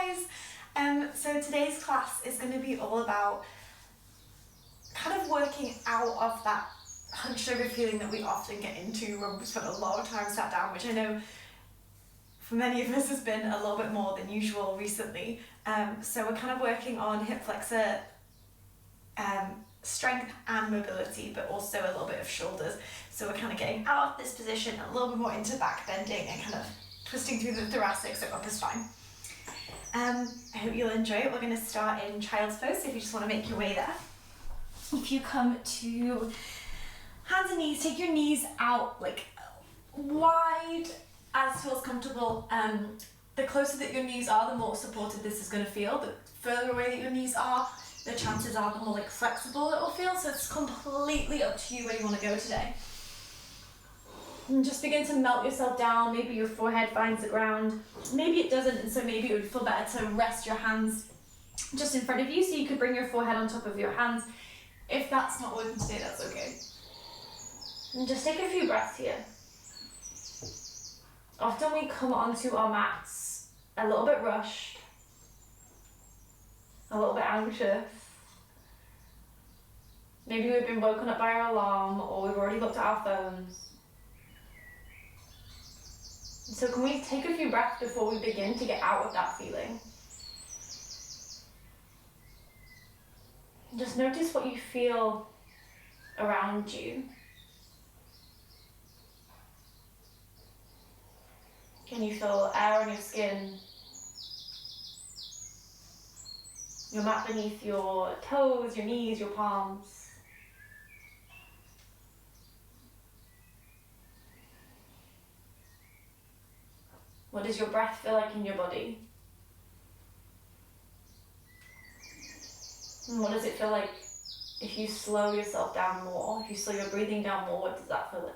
guys. So today's class is going to be all about kind of working out of that hunched over feeling that we often get into when we spend a lot of time sat down, which I know for many of us has been a little bit more than usual recently. So we're kind of working on hip flexor strength and mobility, but also a little bit of shoulders. So we're kind of getting out of this position a little bit more into back bending and kind of twisting through the thoracic, so upper spine. I hope you'll enjoy it. We're going to start in child's pose, so if you just want to make your way there. If you come to hands and knees, take your knees out like wide as feels comfortable. The closer that your knees are, the more supported this is going to feel. The further away that your knees are, the chances are the more like flexible it will feel. So it's completely up to you where you want to go today. And just begin to melt yourself down. Maybe your forehead finds the ground. Maybe it doesn't, and so maybe it would feel better to rest your hands just in front of you, so you could bring your forehead on top of your hands. If that's not working today, that's okay. And just take a few breaths here. Often we come onto our mats a little bit rushed, a little bit anxious. Maybe we've been woken up by our alarm, or we've already looked at our phones. So can we take a few breaths before we begin to get out of that feeling? Just notice what you feel around you. Can you feel air on your skin? Your mat beneath your toes, your knees, your palms. What does your breath feel like in your body? And what does it feel like if you slow yourself down more? If you slow your breathing down more, what does that feel like?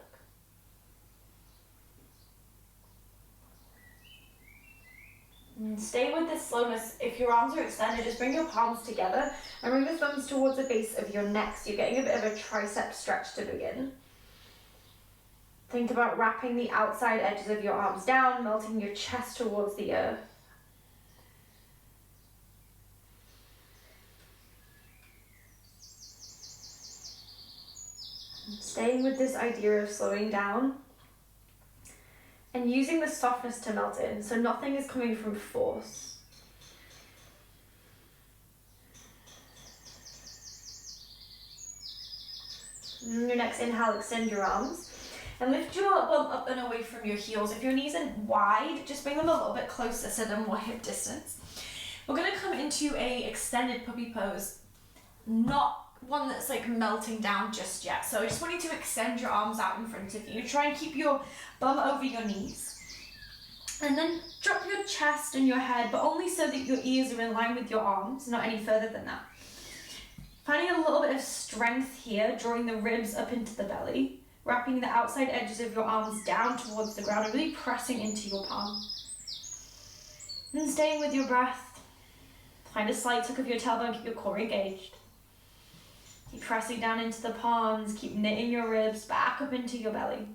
And stay with this slowness. If your arms are extended, just bring your palms together and bring the thumbs towards the base of your neck, so you're getting a bit of a tricep stretch to begin. Think about wrapping the outside edges of your arms down, melting your chest towards the earth. Staying with this idea of slowing down and using the softness to melt in, so nothing is coming from force. And your next inhale, extend your arms. And lift your bum up and away from your heels. If your knees are wide, just bring them a little bit closer so they're more hip distance. We're going to come into a extended puppy pose, not one that's like melting down just yet. So I just want you to extend your arms out in front of you. Try and keep your bum over your knees. And then drop your chest and your head, but only so that your ears are in line with your arms, not any further than that. Finding a little bit of strength here, drawing the ribs up into the belly. Wrapping the outside edges of your arms down towards the ground and really pressing into your palm. And staying with your breath. Find a slight tuck of your tailbone, keep your core engaged. Keep pressing down into the palms, keep knitting your ribs back up into your belly.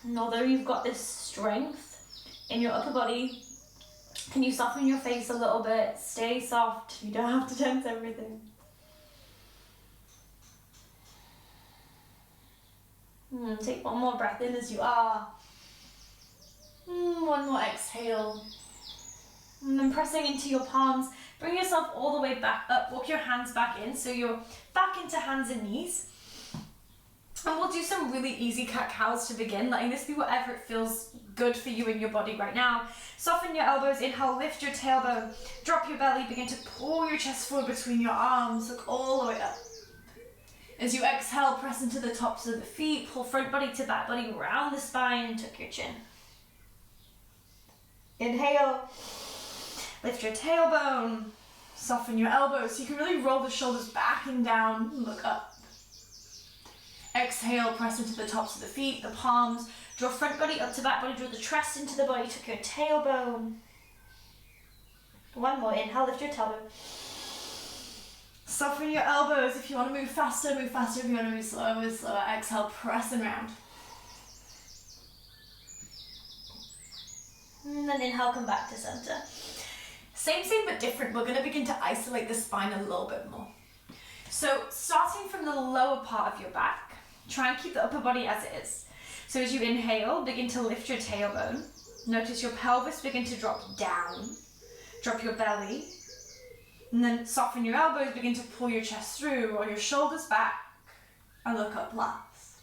And although you've got this strength in your upper body, can you soften your face a little bit? Stay soft, you don't have to tense everything. Take one more breath in as you are. One more exhale. And then pressing into your palms, bring yourself all the way back up. Walk your hands back in, so you're back into hands and knees. And we'll do some really easy cat-cows to begin, letting this be whatever it feels good for you in your body right now. Soften your elbows, inhale, lift your tailbone, drop your belly, begin to pull your chest forward between your arms, look all the way up. As you exhale, press into the tops of the feet, pull front body to back body, round the spine, tuck your chin. Inhale, lift your tailbone, soften your elbows, so you can really roll the shoulders back and down, look up. Exhale, press into the tops of the feet, the palms, draw front body up to back body, draw the chest into the body, tuck your tailbone. One more, inhale, lift your tailbone. Soften your elbows. If you want to move faster, move faster. If you want to move slower, move slower. Exhale, press and round. And then inhale, come back to center. Same but different. We're going to begin to isolate the spine a little bit more. So starting from the lower part of your back, try and keep the upper body as it is. So as you inhale, begin to lift your tailbone. Notice your pelvis begin to drop down. Drop your belly. And then soften your elbows, begin to pull your chest through, or your shoulders back, and look up last.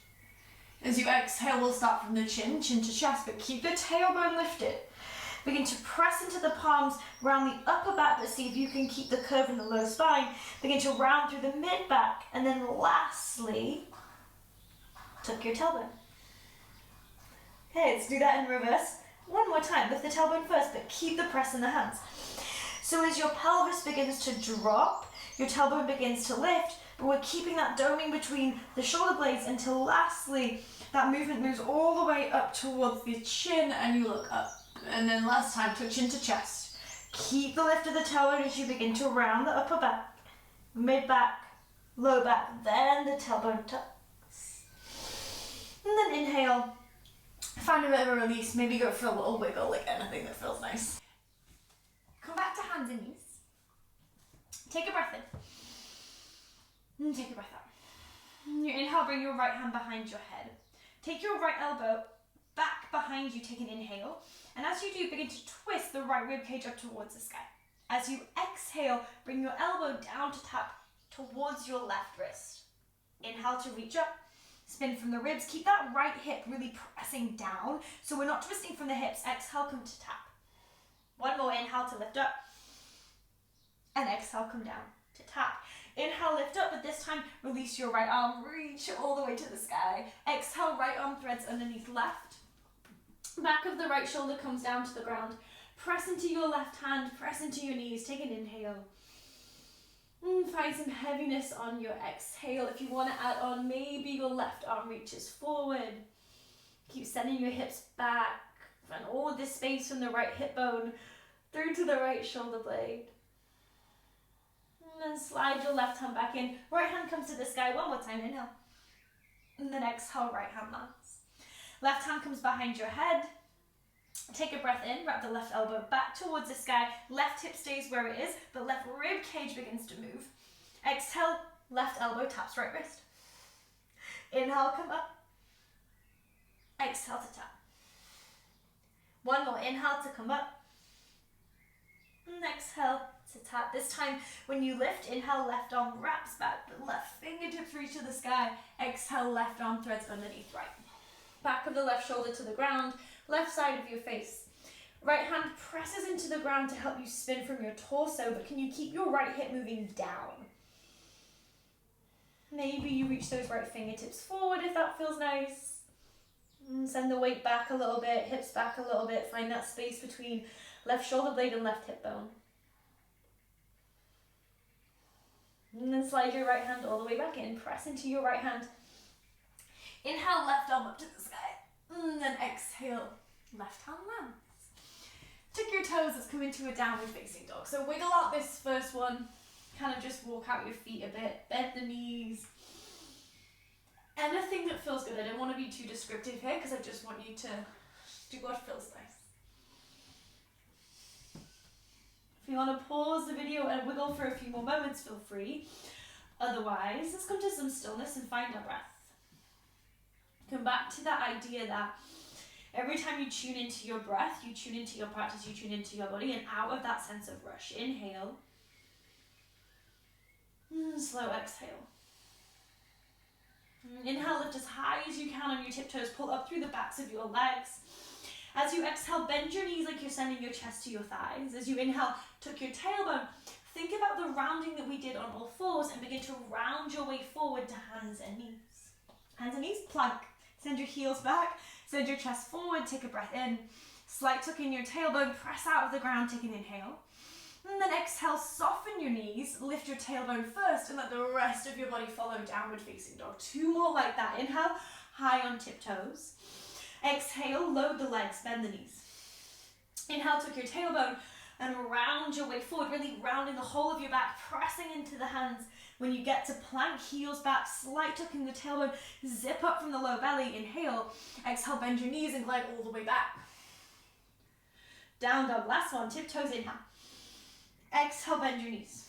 As you exhale, we'll start from the chin to chest, but keep the tailbone lifted. Begin to press into the palms, round the upper back, but see if you can keep the curve in the lower spine. Begin to round through the mid-back, and then lastly, tuck your tailbone. Okay, let's do that in reverse. One more time, lift the tailbone first, but keep the press in the hands. So as your pelvis begins to drop, your tailbone begins to lift, but we're keeping that doming between the shoulder blades until lastly, that movement moves all the way up towards the chin and you look up. And then last time, tuck chin to chest. Keep the lift of the tailbone as you begin to round the upper back, mid-back, low back, then the tailbone tucks. And then inhale, find a bit of a release, maybe go for a little wiggle, like anything that feels nice. Come back to hands and knees. Take a breath in. And take a breath out. You inhale, bring your right hand behind your head. Take your right elbow back behind you, take an inhale. And as you do, begin to twist the right rib cage up towards the sky. As you exhale, bring your elbow down to tap towards your left wrist. Inhale to reach up. Spin from the ribs. Keep that right hip really pressing down. So we're not twisting from the hips. Exhale, come to tap. One more, inhale to lift up. And exhale, come down to tap. Inhale, lift up, but this time release your right arm, reach all the way to the sky. Exhale, right arm threads underneath left. Back of the right shoulder comes down to the ground. Press into your left hand, press into your knees. Take an inhale. Find some heaviness on your exhale. If you want to add on, maybe your left arm reaches forward. Keep sending your hips back. And all this space from the right hip bone through to the right shoulder blade. And then slide your left hand back in. Right hand comes to the sky. One more time, inhale. And then exhale, right hand lands. Left hand comes behind your head. Take a breath in, wrap the left elbow back towards the sky. Left hip stays where it is, but left rib cage begins to move. Exhale, left elbow taps right wrist. Inhale, come up. Exhale to tap. One more, inhale to come up. And exhale to tap. This time, when you lift, inhale, left arm wraps back, the left fingertips reach to the sky. Exhale, left arm threads underneath right. Back of the left shoulder to the ground, left side of your face. Right hand presses into the ground to help you spin from your torso, but can you keep your right hip moving down? Maybe you reach those right fingertips forward if that feels nice. Send the weight back a little bit, hips back a little bit. Find that space between left shoulder blade and left hip bone. And then slide your right hand all the way back in. Press into your right hand. Inhale, left arm up to the sky. And then exhale, left hand lands. Tuck your toes, let's come into a downward facing dog. So wiggle out this first one. Kind of just walk out your feet a bit. Bend the knees. Anything that feels good. I don't want to be too descriptive here because I just want you to do what feels nice. If you want to pause the video and wiggle for a few more moments, feel free. Otherwise, let's come to some stillness and find our breath. Come back to that idea that every time you tune into your breath, you tune into your practice, you tune into your body, and out of that sense of rush, inhale. Slow exhale. Inhale, lift as high as you can on your tiptoes. Pull up through the backs of your legs. As you exhale, bend your knees like you're sending your chest to your thighs. As you inhale, tuck your tailbone. Think about the rounding that we did on all fours and begin to round your way forward to hands and knees. Hands and knees, plank. Send your heels back. Send your chest forward. Take a breath in. Slight tuck in your tailbone. Press out of the ground. Take an inhale. And then exhale, soften your knees, lift your tailbone first, and let the rest of your body follow downward facing dog. Two more like that. Inhale, high on tiptoes. Exhale, load the legs, bend the knees. Inhale, tuck your tailbone, and round your way forward, really rounding the whole of your back, pressing into the hands. When you get to plank, heels back, slight tuck in the tailbone, zip up from the low belly, inhale. Exhale, bend your knees and glide all the way back. Down dog, last one, tiptoes, inhale. Exhale, bend your knees.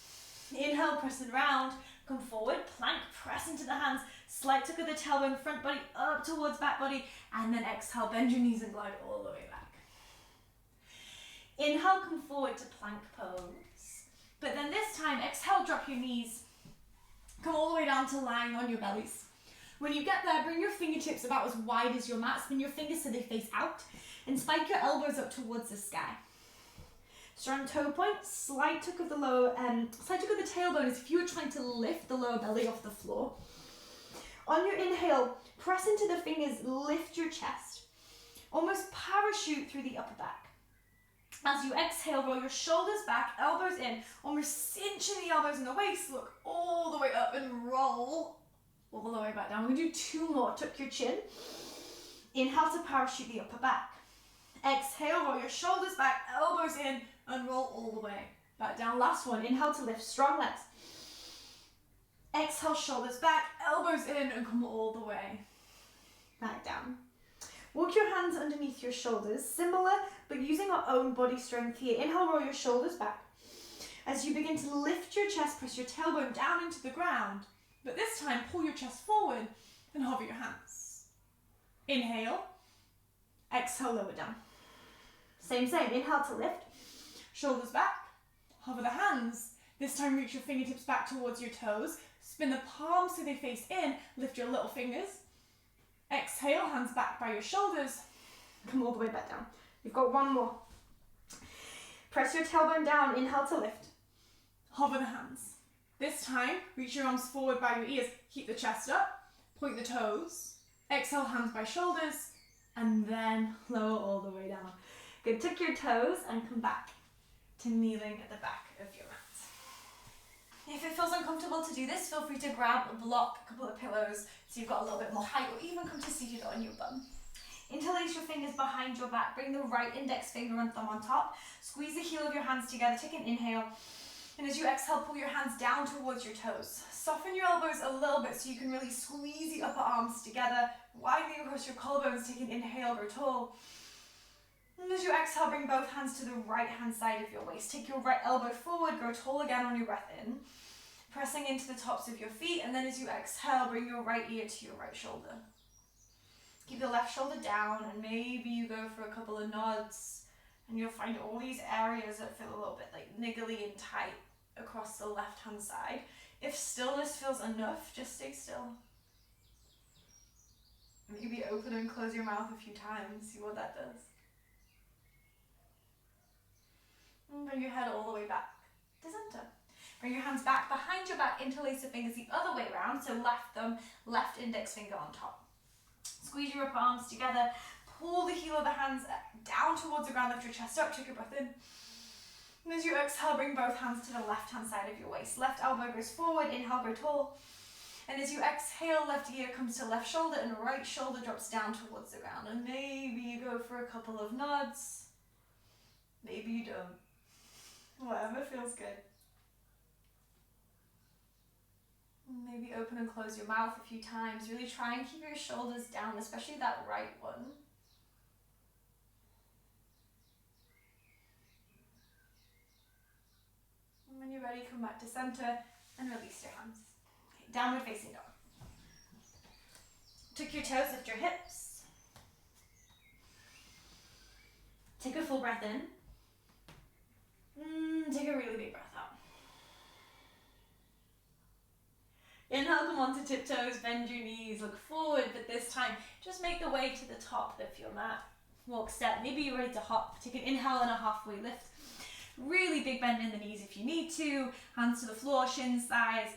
Inhale, press it round, come forward, plank, press into the hands, slight tuck of the tailbone, front body up towards back body, and then exhale, bend your knees and glide all the way back. Inhale, come forward to plank pose. But then this time, exhale, drop your knees, come all the way down to lying on your bellies. When you get there, bring your fingertips about as wide as your mat, spin your fingers so they face out, and spike your elbows up towards the sky. Strong toe point, slight tuck of the tailbone as if you were trying to lift the lower belly off the floor. On your inhale, press into the fingers, lift your chest. Almost parachute through the upper back. As you exhale, roll your shoulders back, elbows in, almost cinching the elbows in the waist, look all the way up and roll all the way back down. We're gonna do 2 more, tuck your chin. Inhale to parachute the upper back. Exhale, roll your shoulders back, elbows in, and roll all the way back down. Last one, inhale to lift, strong legs. Exhale, shoulders back, elbows in, and come all the way back down. Walk your hands underneath your shoulders, similar, but using our own body strength here. Inhale, roll your shoulders back. As you begin to lift your chest, press your tailbone down into the ground, but this time, pull your chest forward and hover your hands. Inhale, exhale, lower down. Same, inhale to lift, shoulders back, hover the hands. This time reach your fingertips back towards your toes, spin the palms so they face in, lift your little fingers. Exhale, hands back by your shoulders, come all the way back down. You've got 1 more. Press your tailbone down, inhale to lift, hover the hands. This time, reach your arms forward by your ears, keep the chest up, point the toes, exhale, hands by shoulders, and then lower all the way down. Good, tuck your toes and come back to kneeling at the back of your mat. If it feels uncomfortable to do this, feel free to grab a block, a couple of pillows, so you've got a little bit more height, or even come to seated on your bum. Interlace your fingers behind your back, bring the right index finger and thumb on top, squeeze the heel of your hands together, take an inhale, and as you exhale, pull your hands down towards your toes. Soften your elbows a little bit so you can really squeeze the upper arms together, widening across your collarbones, take an inhale, grow tall. And as you exhale, bring both hands to the right hand side of your waist. Take your right elbow forward, grow tall again on your breath in, pressing into the tops of your feet, and then as you exhale, bring your right ear to your right shoulder. Keep the left shoulder down, and maybe you go for a couple of nods, and you'll find all these areas that feel a little bit like niggly and tight across the left hand side. If stillness feels enough, just stay still. Maybe open and close your mouth a few times, see what that does. And bring your head all the way back to center. Bring your hands back behind your back, interlace the fingers the other way around, so left thumb, left index finger on top. Squeeze your upper arms together, pull the heel of the hands down towards the ground, lift your chest up, take a breath in. And as you exhale, bring both hands to the left hand side of your waist. Left elbow goes forward, inhale, grow tall. And as you exhale, left ear comes to left shoulder and right shoulder drops down towards the ground. And maybe you go for a couple of nods. Maybe you don't. Whatever feels good. Maybe open and close your mouth a few times. Really try and keep your shoulders down, especially that right one. And when you're ready, come back to center and release your hands. Okay, downward facing dog. Tuck your toes, lift your hips. Take a full breath in. Take a really big breath out. Inhale, come onto tiptoes, bend your knees, look forward, but this time, just make the way to the top of your mat. Walk step, maybe you're ready to hop. Take an inhale and a halfway lift. Really big bend in the knees if you need to. Hands to the floor, shins, thighs.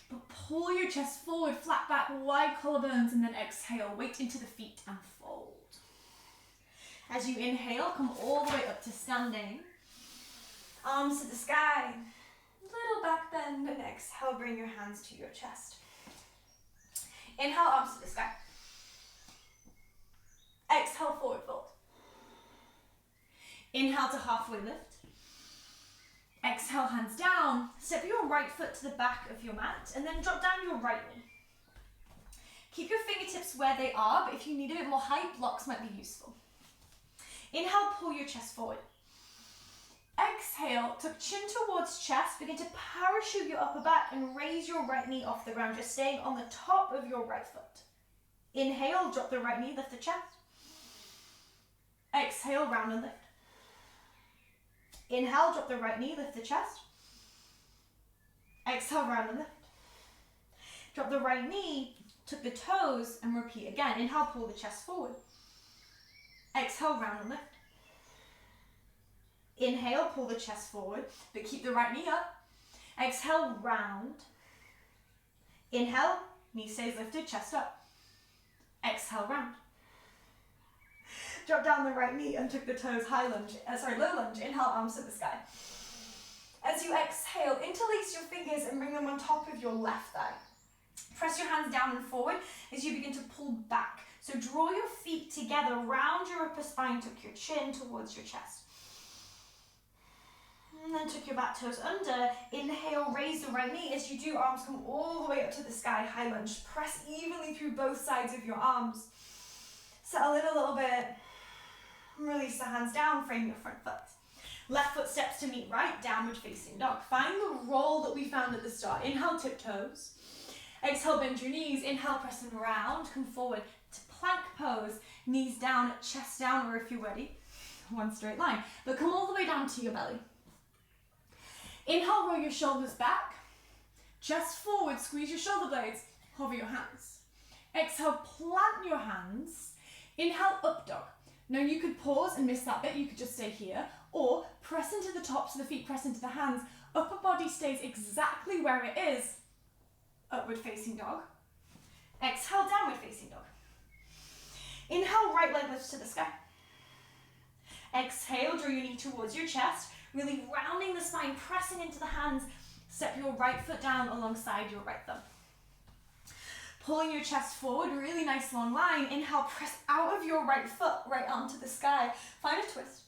But pull your chest forward, flat back, wide collarbones, and then exhale. Weight into the feet and fold. As you inhale, come all the way up to standing. Arms to the sky. Little back bend, and exhale, bring your hands to your chest. Inhale, arms to the sky. Exhale, forward fold. Inhale to halfway lift. Exhale, hands down. Step your right foot to the back of your mat, and then drop down your right knee. Keep your fingertips where they are, but if you need a bit more height, blocks might be useful. Inhale, pull your chest forward. exhale, tuck chin towards chest, begin to parachute your upper back and raise your right knee off the ground, just staying on the top of your right foot. Inhale, drop the right knee, lift the chest. Exhale, round and lift. Inhale, drop the right knee, lift the chest. Exhale, round and lift. Drop the right knee, tuck the toes, and repeat again. Inhale, pull the chest forward. Exhale, round and lift. Inhale, pull the chest forward, but keep the right knee up. Exhale, round. Inhale, knee stays lifted, chest up. Exhale, round. Drop down the right knee and tuck the toes, low lunge. Inhale, arms to the sky. As you exhale, interlace your fingers and bring them on top of your left thigh. Press your hands down and forward as you begin to pull back. So draw your feet together, round your upper spine, tuck your chin towards your chest. And then tuck your back toes under. Inhale, raise the right knee. As you do, arms come all the way up to the sky, high lunge. Press evenly through both sides of your arms. Settle in a little bit. Release the hands down, frame your front foot. Left foot steps to meet right, downward facing dog. Find the roll that we found at the start. Inhale, tiptoes. Exhale, bend your knees. Inhale, press them around. Come forward to plank pose. Knees down, chest down, or if you're ready, one straight line. But come all the way down to your belly. Inhale, roll your shoulders back. Chest forward, squeeze your shoulder blades. Hover your hands. Exhale, plant your hands. Inhale, up dog. Now you could pause and miss that bit. You could just stay here. Or press into the tops of the feet, press into the hands. Upper body stays exactly where it is. Upward facing dog. Exhale, downward facing dog. Inhale, right leg lifts to the sky. Exhale, draw your knee towards your chest, really rounding the spine, pressing into the hands. Step your right foot down alongside your right thumb. Pulling your chest forward, really nice long line. Inhale, press out of your right foot, right arm to the sky. Find a twist.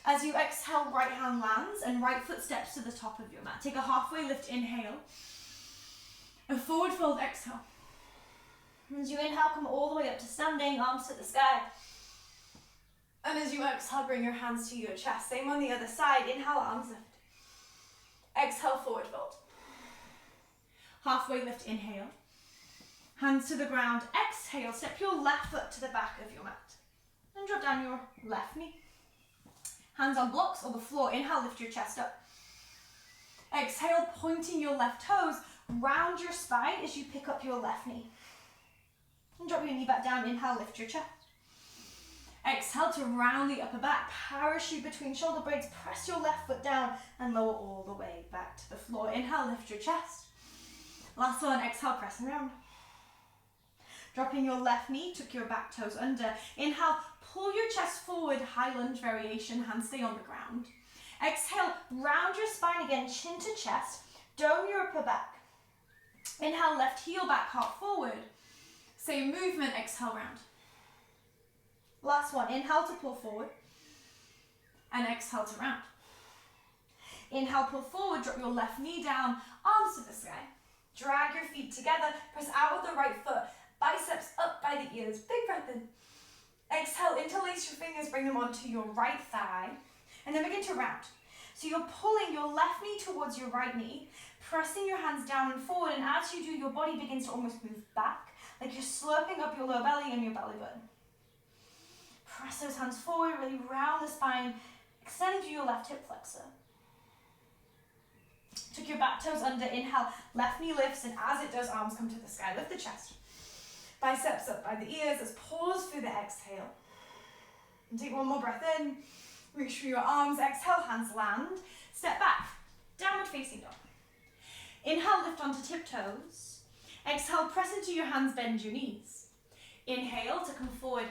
As you exhale, right hand lands and right foot steps to the top of your mat. Take a halfway lift, inhale. A forward fold, exhale. As you inhale, come all the way up to standing, arms to the sky. And as you exhale, bring your hands to your chest. Same on the other side. Inhale, arms lift. Exhale, forward fold. Halfway lift, inhale. Hands to the ground, exhale. Step your left foot to the back of your mat. And drop down your left knee. Hands on blocks or the floor. Inhale, lift your chest up. Exhale, pointing your left toes. Round your spine as you pick up your left knee. And drop your knee back down. Inhale, lift your chest. Exhale to round the upper back. Parachute between shoulder blades. Press your left foot down and lower all the way back to the floor. Inhale, lift your chest. Last one, exhale, press and round. Dropping your left knee, tuck your back toes under. Inhale, pull your chest forward, high lunge variation, hands stay on the ground. Exhale, round your spine again, chin to chest, dome your upper back. Inhale, left heel back, heart forward. Same movement, exhale, round. Last one, inhale to pull forward, and exhale to round. Inhale, pull forward, drop your left knee down, arms to the sky. Drag your feet together, press out with the right foot, biceps up by the ears, big breath in. Exhale, interlace your fingers, bring them onto your right thigh, and then begin to round. So you're pulling your left knee towards your right knee, pressing your hands down and forward, and as you do, your body begins to almost move back, like you're slurping up your lower belly and your belly button. Press those hands forward, really round the spine, extending through your left hip flexor. Tuck your back toes under, inhale, left knee lifts, and as it does, arms come to the sky. Lift the chest. Biceps up by the ears, as pause through the exhale. And take one more breath in, reach for your arms, exhale, hands land, step back, downward facing dog. Inhale, lift onto tiptoes. Exhale, press into your hands, bend your knees. Inhale to come forward,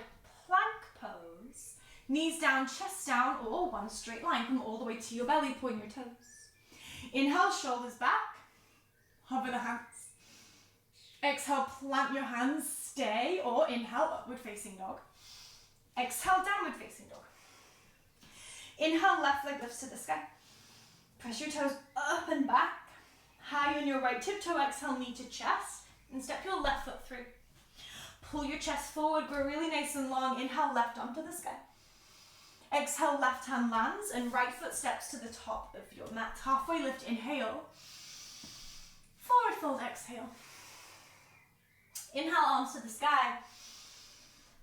plank pose. Knees down, chest down, or one straight line. Come all the way to your belly, point your toes. Inhale, shoulders back, hover the hands. Exhale, plant your hands, stay, or inhale, upward facing dog. Exhale, downward facing dog. Inhale, left leg lifts to the sky. Press your toes up and back. High on your right tiptoe, exhale, knee to chest, and step your left foot through. Pull your chest forward, grow really nice and long. Inhale, left arm to the sky. Exhale, left hand lands and right foot steps to the top of your mat. Halfway lift, inhale. Forward fold, exhale. Inhale, arms to the sky.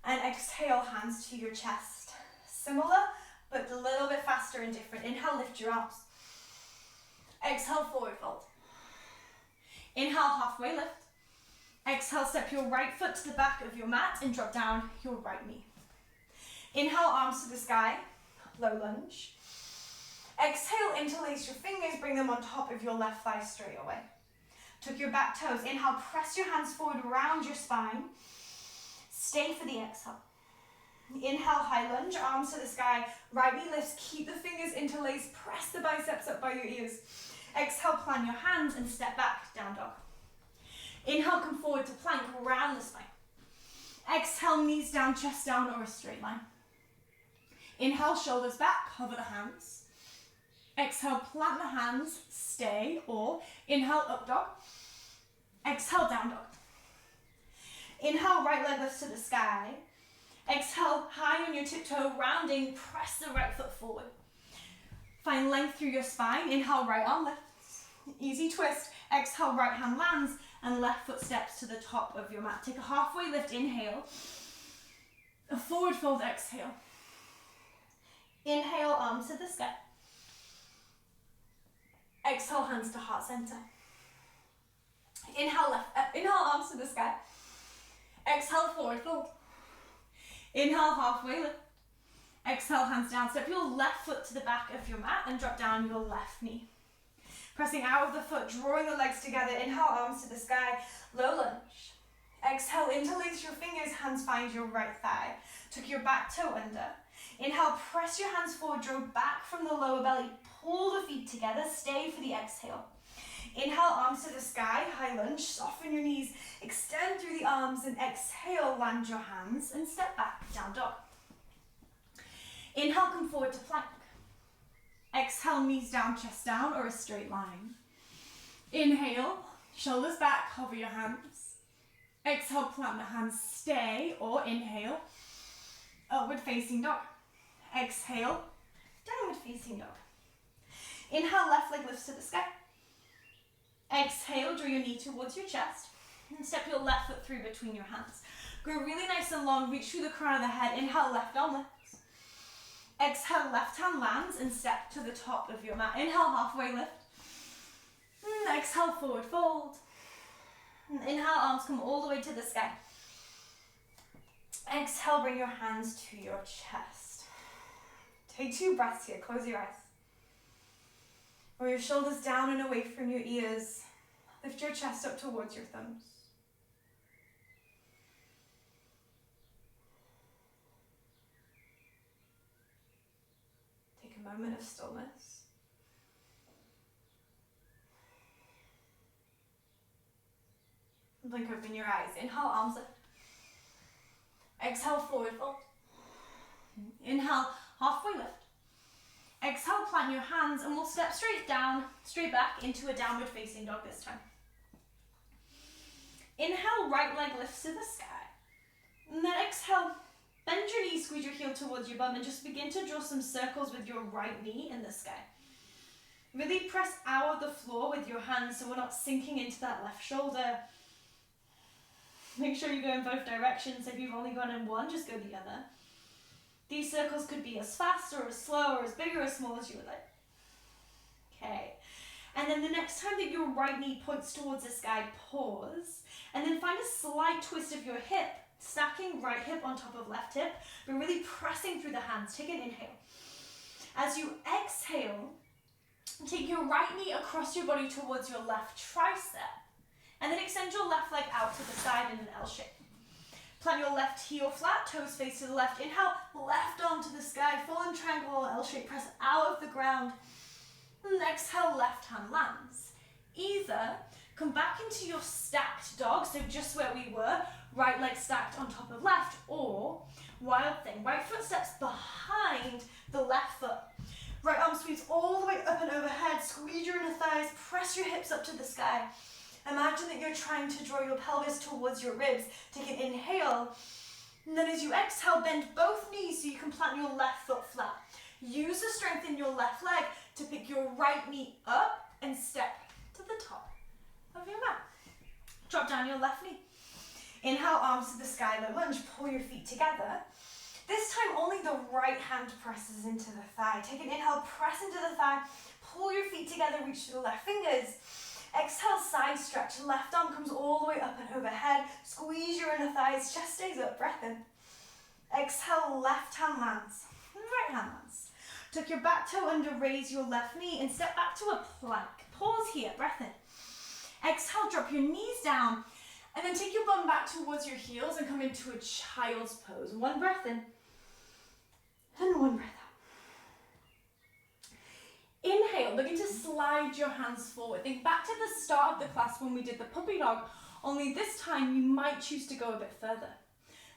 And exhale, hands to your chest. Similar, but a little bit faster and different. Inhale, lift your arms. Exhale, forward fold. Inhale, halfway lift. Exhale, step your right foot to the back of your mat and drop down your right knee. Inhale, arms to the sky, low lunge. Exhale, interlace your fingers, bring them on top of your left thigh straight away. Tuck your back toes. Inhale, press your hands forward around your spine. Stay for the exhale. Inhale, high lunge, arms to the sky, right knee lifts, keep the fingers interlaced, press the biceps up by your ears. Exhale, plant your hands and step back, down dog. Inhale, come forward to plank, round the spine. Exhale, knees down, chest down, or a straight line. Inhale, shoulders back, hover the hands. Exhale, plant the hands, stay, or inhale, up dog. Exhale, down dog. Inhale, right leg lifts to the sky. Exhale, high on your tiptoe, rounding, press the right foot forward. Find length through your spine. Inhale, right arm lifts. Easy twist. Exhale, right hand lands and left foot steps to the top of your mat. Take a halfway lift, inhale. A forward fold, exhale. Inhale, arms to the sky. Exhale, hands to heart center. Inhale, arms to the sky. Exhale, forward fold. Inhale, halfway lift. Exhale, hands down. Step your left foot to the back of your mat and drop down your left knee. Pressing out of the foot, drawing the legs together. Inhale, arms to the sky, low lunge. Exhale, interlace your fingers, hands find your right thigh. Tuck your back toe under. Inhale, press your hands forward, draw back from the lower belly. Pull the feet together, stay for the exhale. Inhale, arms to the sky, high lunge, soften your knees, extend through the arms, and exhale, land your hands and step back, down dog. Inhale, come forward to plank. Exhale, knees down, chest down, or a straight line. Inhale, shoulders back, hover your hands. Exhale, plant the hands, stay, or inhale, upward facing dog. Exhale, downward facing dog. Inhale, left leg lifts to the sky. Exhale, draw your knee towards your chest and step your left foot through between your hands. Go really nice and long, reach through the crown of the head. Inhale, left arm lifts. Exhale, left hand lands and step to the top of your mat. Inhale, halfway lift. Exhale, forward fold. Inhale, arms come all the way to the sky. Exhale, bring your hands to your chest. Take 2 breaths here, close your eyes. Roll your shoulders down and away from your ears. Lift your chest up towards your thumbs. Take a moment of stillness. Blink open your eyes. Inhale, arms lift. Exhale, forward fold. Inhale, halfway lift. Exhale, plant your hands and we'll step straight down, straight back into a downward facing dog this time. Inhale, right leg lifts to the sky. And then exhale, bend your knees, squeeze your heel towards your bum and just begin to draw some circles with your right knee in the sky. Really press out of the floor with your hands so we're not sinking into that left shoulder. Make sure you go in both directions. If you've only gone in one, just go the other. These circles could be as fast or as slow or as big or as small as you would like. Okay. And then the next time that your right knee points towards the sky, pause. And then find a slight twist of your hip, stacking right hip on top of left hip, but really pressing through the hands. Take an inhale. As you exhale, take your right knee across your body towards your left tricep. And then extend your left leg out to the side in an L shape. Plant your left heel flat, toes face to the left. Inhale, left arm to the sky, fallen triangle or L shape, press out of the ground. And exhale, left hand lands. Either come back into your stacked dog, so just where we were, right leg stacked on top of left, or wild thing, right foot steps behind the left foot. Right arm sweeps all the way up and overhead, squeeze your inner thighs, press your hips up to the sky. Imagine that you're trying to draw your pelvis towards your ribs. Take an inhale And then as you exhale, bend both knees so you can plant your left foot flat. Use the strength in your left leg to pick your right knee up and step to the top of your mat. Drop down your left knee. Inhale, arms to the sky, low lunge. Pull your feet together. This time, only the right hand presses into the thigh. Take an inhale, press into the thigh. Pull your feet together, reach to the left fingers. Exhale, side stretch. Left arm comes all the way up and overhead. Squeeze your inner thighs, chest stays up, breath in. Exhale, left hand lands, right hand lands. Tuck your back toe under, raise your left knee and step back to a plank. Pause here, breath in. Exhale, drop your knees down and then take your bum back towards your heels and come into a child's pose. One breath in and one breath out. Inhale, begin to slide your hands forward. Think back to the start of the class when we did the puppy dog, only this time you might choose to go a bit further.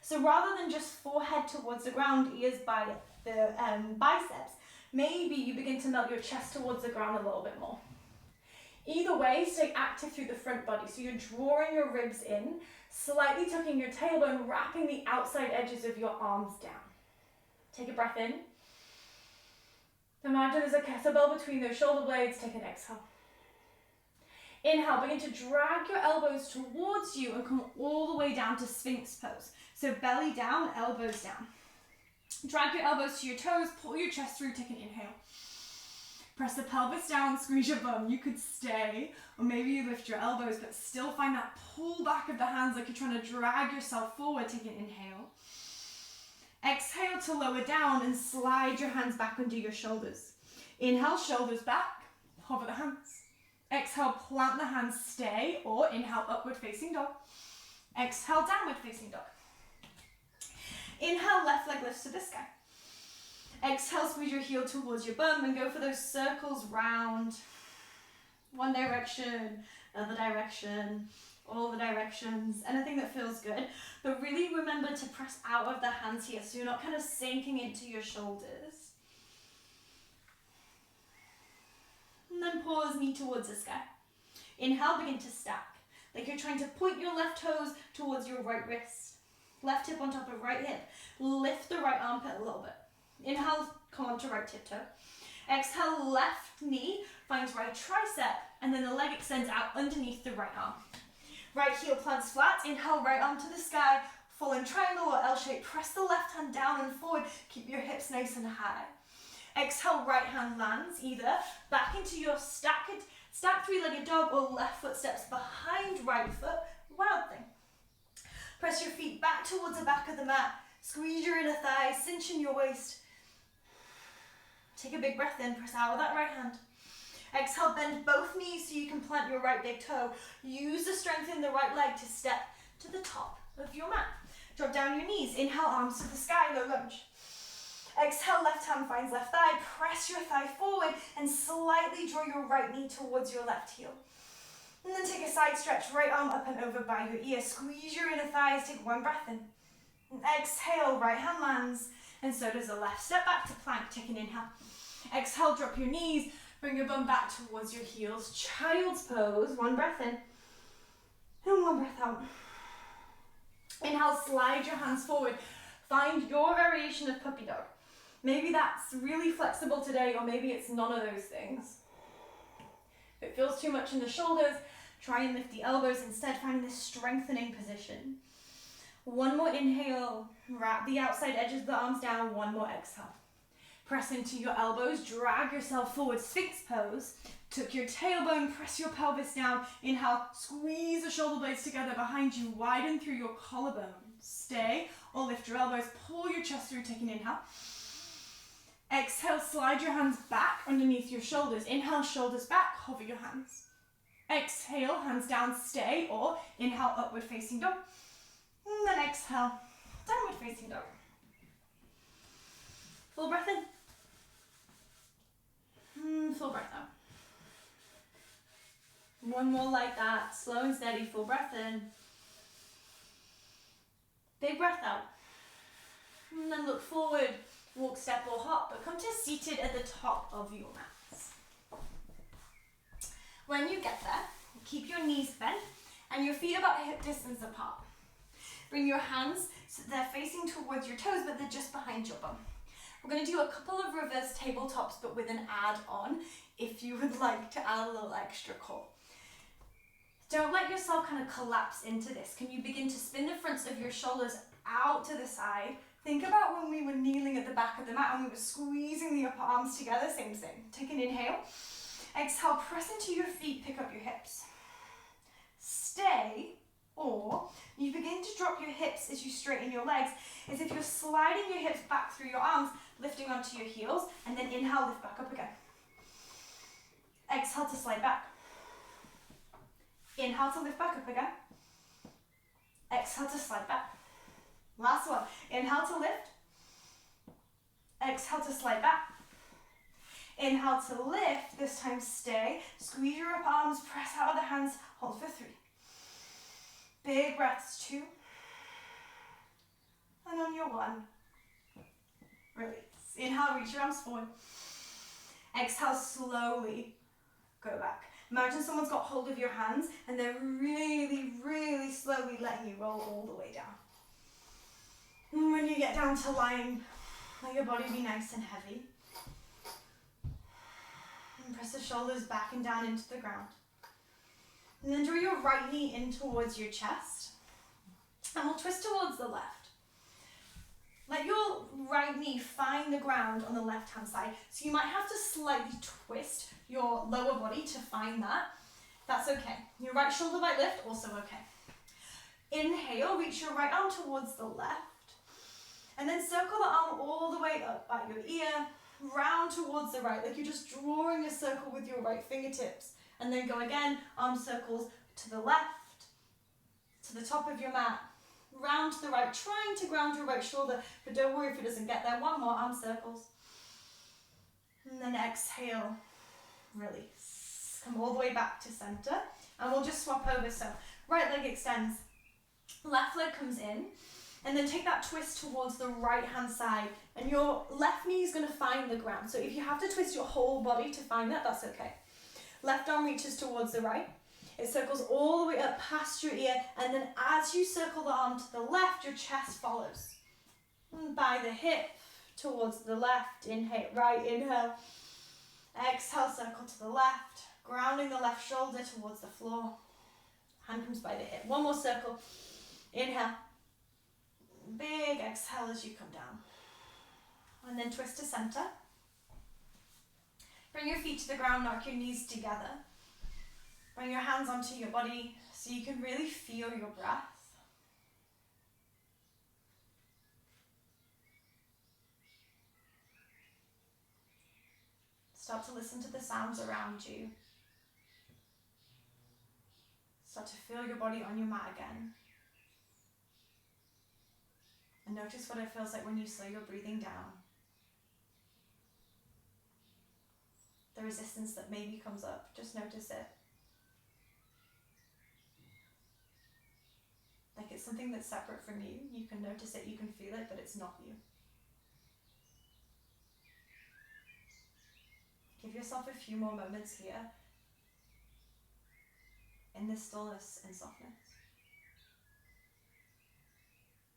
So rather than just forehead towards the ground, ears by the biceps, maybe you begin to melt your chest towards the ground a little bit more. Either way, stay active through the front body. So you're drawing your ribs in, slightly tucking your tailbone, wrapping the outside edges of your arms down. Take a breath in. Imagine there's a kettlebell between those shoulder blades. Take an exhale. Inhale, begin to drag your elbows towards you and come all the way down to Sphinx pose. So belly down, elbows down. Drag your elbows to your toes, pull your chest through, take an inhale. Press the pelvis down, squeeze your bum. You could stay, or maybe you lift your elbows, but still find that pull back of the hands like you're trying to drag yourself forward. Take an inhale. Exhale to lower down and slide your hands back under your shoulders. Inhale, shoulders back, hover the hands. Exhale, plant the hands, stay, or inhale, upward facing dog. Exhale, downward facing dog. Inhale, left leg lifts to the sky. Exhale, squeeze your heel towards your bum and go for those circles round. One direction, other direction, all the directions, anything that feels good. But really remember to press out of the hands here so you're not kind of sinking into your shoulders. And then pause, knee towards the sky. Inhale, begin to stack. Like you're trying to point your left toes towards your right wrist. Left hip on top of right hip. Lift the right armpit a little bit. Inhale, come on to right tiptoe. Exhale, left knee finds right tricep, and then the leg extends out underneath the right arm. Right heel plants flat. Inhale, right arm to the sky. Full in triangle or L shape. Press the left hand down and forward. Keep your hips nice and high. Exhale, right hand lands either back into your stacked three-legged dog or left foot steps behind right foot. Wild thing. Press your feet back towards the back of the mat. Squeeze your inner thighs, cinch in your waist. Take a big breath in, press out with that right hand. Exhale, bend both knees so you can plant your right big toe. Use the strength in the right leg to step to the top of your mat. Drop down your knees. Inhale, arms to the sky, low lunge. Exhale, left hand finds left thigh. Press your thigh forward and slightly draw your right knee towards your left heel. And then take a side stretch, right arm up and over by your ear. Squeeze your inner thighs, take one breath in. And exhale, right hand lands, and so does the left. Step back to plank, take an inhale. Exhale, drop your knees, bring your bum back towards your heels. Child's pose, one breath in, and one breath out. Inhale, slide your hands forward. Find your variation of puppy dog. Maybe that's really flexible today, or maybe it's none of those things. If it feels too much in the shoulders, try and lift the elbows instead, finding this strengthening position. One more inhale, wrap the outside edges of the arms down, one more exhale. Press into your elbows, drag yourself forward, Sphinx pose. Tuck your tailbone, press your pelvis down. Inhale, squeeze the shoulder blades together behind you, widen through your collarbone. Stay or lift your elbows, pull your chest through, take an inhale. Exhale, slide your hands back underneath your shoulders. Inhale, shoulders back, hover your hands. Exhale, hands down, stay, or inhale, upward facing dog. And then exhale, downward facing dog. Full breath in. Full breath out. One more like that, slow and steady, full breath in. Big breath out. And then look forward, walk, step or hop, but come to seated at the top of your mats. When you get there, keep your knees bent and your feet about hip distance apart. Bring your hands so they're facing towards your toes, but they're just behind your bum. We're going to do a couple of reverse tabletops, but with an add-on if you would like to add a little extra core. Don't let yourself kind of collapse into this. Can you begin to spin the fronts of your shoulders out to the side? Think about when we were kneeling at the back of the mat and we were squeezing the upper arms together, same thing. Take an inhale. Exhale, press into your feet, pick up your hips. Stay, or you begin to drop your hips as you straighten your legs, as if you're sliding your hips back through your arms, lifting onto your heels, and then inhale, lift back up again. Exhale to slide back. Inhale to lift back up again. Exhale to slide back. Last one. Inhale to lift. Exhale to slide back. Inhale to lift. This time stay. Squeeze your upper arms, press out of the hands, hold for 3. Big breaths, 2. And on your 1, release. Inhale, reach your arms forward. Exhale, slowly go back. Imagine someone's got hold of your hands and they're really, really slowly letting you roll all the way down. And when you get down to lying, let your body be nice and heavy. And press the shoulders back and down into the ground. And then draw your right knee in towards your chest. And we'll twist towards the left. Let your right knee find the ground on the left-hand side. So you might have to slightly twist your lower body to find that. That's okay. Your right shoulder might lift, also okay. Inhale, reach your right arm towards the left. And then circle the arm all the way up at your ear, round towards the right, like you're just drawing a circle with your right fingertips. And then go again, arm circles to the left, to the top of your mat, round to the right, trying to ground your right shoulder, but don't worry if it doesn't get there. One more, arm circles. And then exhale, release. Come all the way back to center, and we'll just swap over. So right leg extends, left leg comes in, and then take that twist towards the right hand side, and your left knee is going to find the ground. So if you have to twist your whole body to find that, that's okay. Left arm reaches towards the right. It circles all the way up past your ear, and then as you circle the arm to the left, your chest follows. And by the hip towards the left, inhale, right inhale. Exhale, circle to the left, grounding the left shoulder towards the floor. Hand comes by the hip. One more circle. Inhale. Big exhale as you come down. And then twist to center. Bring your feet to the ground, knock your knees together. Bring your hands onto your body so you can really feel your breath. Start to listen to the sounds around you. Start to feel your body on your mat again. And notice what it feels like when you slow your breathing down. The resistance that maybe comes up, just notice it. Like it's something that's separate from you. You can notice it, you can feel it, but it's not you. Give yourself a few more moments here in this stillness and softness.